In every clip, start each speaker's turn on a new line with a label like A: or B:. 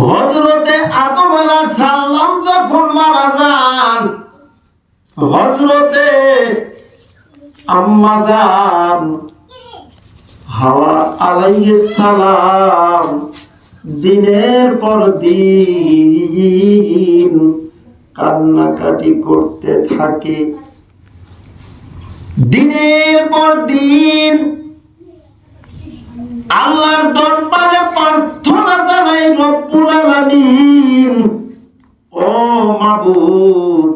A: হযরতে আদম আলাইহিস সালাম যখন মারা যান, হযরতে আম্মা জান হাওয়া আলাইহিস সালাম দিনের পর দিন কান্নাকাটি করতে থাকে। দিনের পর দিন আল্লাহর দরবারে প্রার্থনা জানাই, রব্বুল আলামিন, ও মাবুদ,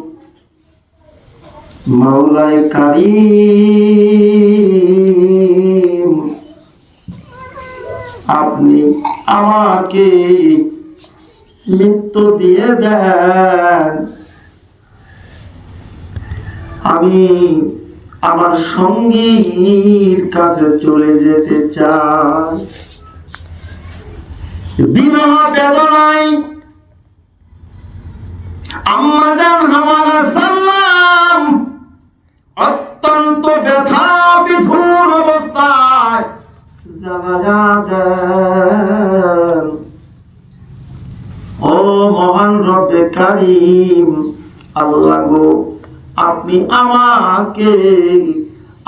A: মাওলায়ে কারীম, আপনি আমাকে মৃত্যু দিয়ে দেন, আমি আমার সঙ্গীর কাছে চলে যেতে চাই। বিরহ বেদনায় আম্মা জান হাওয়া আলাইহিস সালাম অত্যন্ত ব্যথা বিধুর অবস্থায় জানাজা দেন। ও মহান রব্বে কারীম, আল্লাহ গো, আপনি আমাকে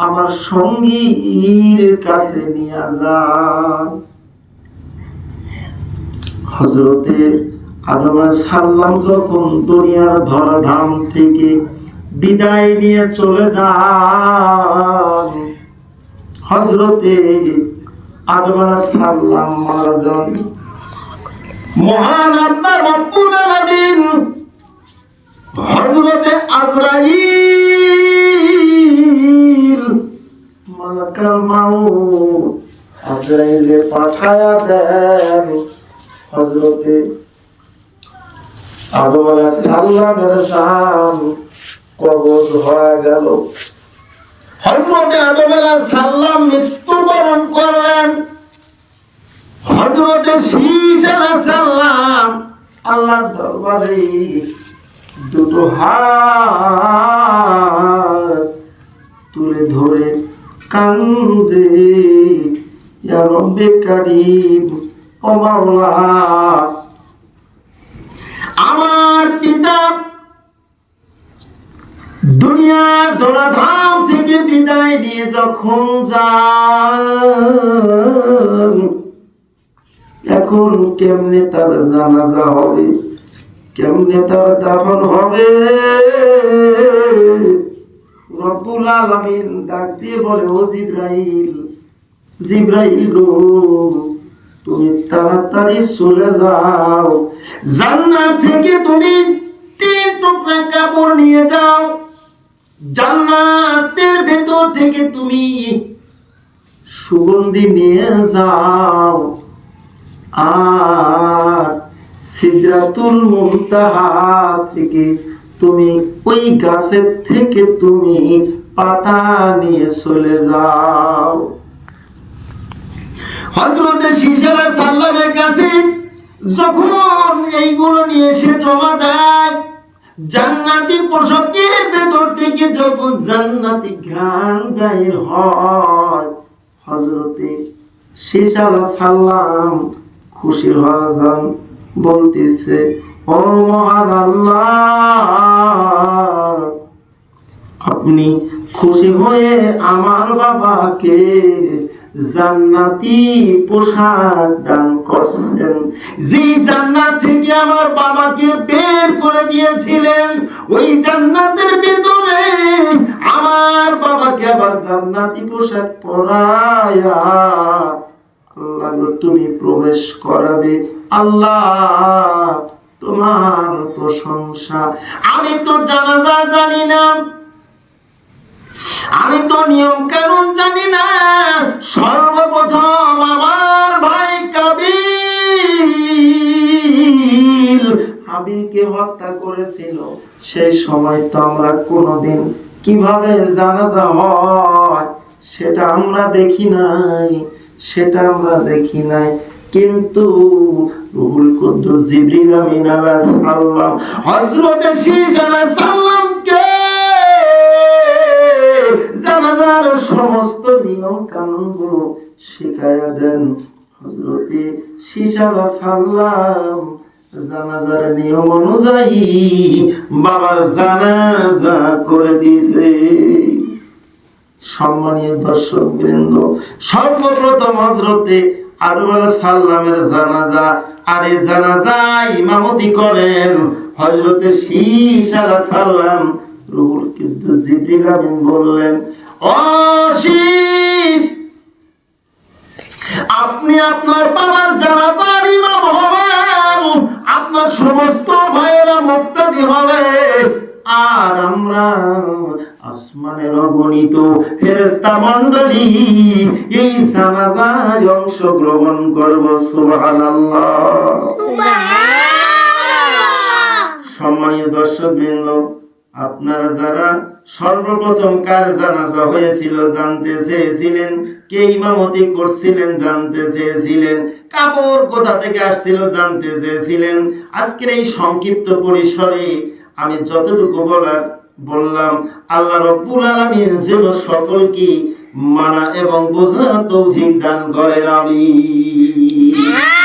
A: আমার সঙ্গীর কাছে নিয়ে যান। হযরতে আদম আলাইহিস সালাম যখন দুনিয়ার ধরাধাম থেকে বিদায় নিয়ে চলে যান, হযরতে আদম আলাইহিস সালাম মারা যান। মহান আল্লাহ রব্বুল আলামিন হযরতে আজরাইল মালাকুল মাউত আজরাইলে পাঠায়া দেন। হযরতে আদম আলাইহিস সালামের জান কবজ হয়ে গেল। হযরতে আদম আলাইহিস সালাম মৃত্যুবরণ করলেন। হযরতে শীশ আলাইহিস সালাম আল্লাহর দরবারে দুটো হাত তুলে ধরে কান্দে, ইয়া রব্বে কারীম, ও মাওলা, আমার পিতা দুনিয়ার ধরাধাম থেকে বিদায় নিয়ে যখন যান, এখন কেমনে তার জানাজা হবে, কেমনে তার দাফন হবে? রব্বুল আলামিন ডাক দিয়ে বলে, ও জিবরাইল, জিবরাইল গো, তুমি তাড়াতাড়ি চলে যাও, জান্নাত থেকে তুমি 3 টুকরা কাপড় নিয়ে যাও, জান্নাতের ভেতর থেকে তুমি সুগন্ধি নিয়ে যাও, আর সিদরাতুল মুনতাহা থেকে তুমি ওই গাছের থেকে তুমি পাতা নিয়ে চলে যাও। হযরতে শীশ আলাইহিস সালামের কাছে যখন এইগুলো নিয়ে এসে জমা দেয়, জান্নাতি পোশাকের ভেতর থেকে যখন জান্নাতি ঘ্রাণ বাইর হয়, হযরতে শীশ আলাইহিস সালাম খুশি হয়ে যান, বলতেছে, ও মহান আল্লাহ, আপনি খুশি হয়ে আমার বাবাকে জান্নাতি পোশাক দান করছেন। যে জান্নাত থেকে আমার বাবাকে বের করে দিয়েছিলেন, ওই জান্নাতের ভিতরে আমার বাবাকে আবার জান্নাতি পোশাক পরায়া আল্লাহ তুমি প্রবেশ করাবে। আল্লাহ, তোমার প্রশংসা। আমি তো জানাজা জানি না, আমি তো নিয়ম কানুন জানি না। সর্বপ্রথম আমার ভাই কাবিল হাবিলকে হত্যা করেছিল, সেই সময় তো আমরা কোনোদিন কিভাবে জানাজা হয় সেটা আমরা দেখি নাই, কিন্তু রুহুল কুদ্দুস জিবরিল আমিন আলাইহিস সালাম হযরত শীশ আলাইহিস সালামকে জানাজার সমস্ত নিয়ম কানুন গুলো শিখায়া দেন। হযরতে শীষ আলাইহিস সালাম জানাজার নিয়ম অনুযায়ী বাবার জানাজা করে দিয়েছে। সম্মানীয় দর্শক বৃন্দ, সর্বপ্রথম হযরতে আদম আলাইহিস সালামের জানাজা, আর এই জানাজায় ইমামতি করেন হযরতে শীষ আলাইহিস সালাম। রূহুল কুদ্দুস জিবরিল আমিন বললেন, ও শীষ, আপনি আপনার বাবার জানাজার ইমাম হবেন, আপনার সমস্ত ভাইয়েরা মুক্তাদি হবে, আর আমরা আসমানের অগণিত ফেরেশতা মণ্ডলী এই জানাজায় অংশগ্রহণ করব। সুবহানাল্লাহ, সুবহানাল্লাহ। সম্মানীয় দর্শকবৃন্দ, আপনারা যারা সর্বপ্রথম কার জানাজা হয়েছিল জানতে চেয়েছিলেন, কে ইমামতি করছিলেন জানতে চেয়েছিলেন, কাপড় কোথা থেকে আসছিল জানতে চেয়েছিলেন, আজকের এই সংক্ষিপ্ত পরিসরে আমি যতটুকু বলার বললাম। আল্লাহ রাব্বুল আলামিন যেন সকলকে মানা এবং বোঝার তৌফিক দান করেন। আমিন।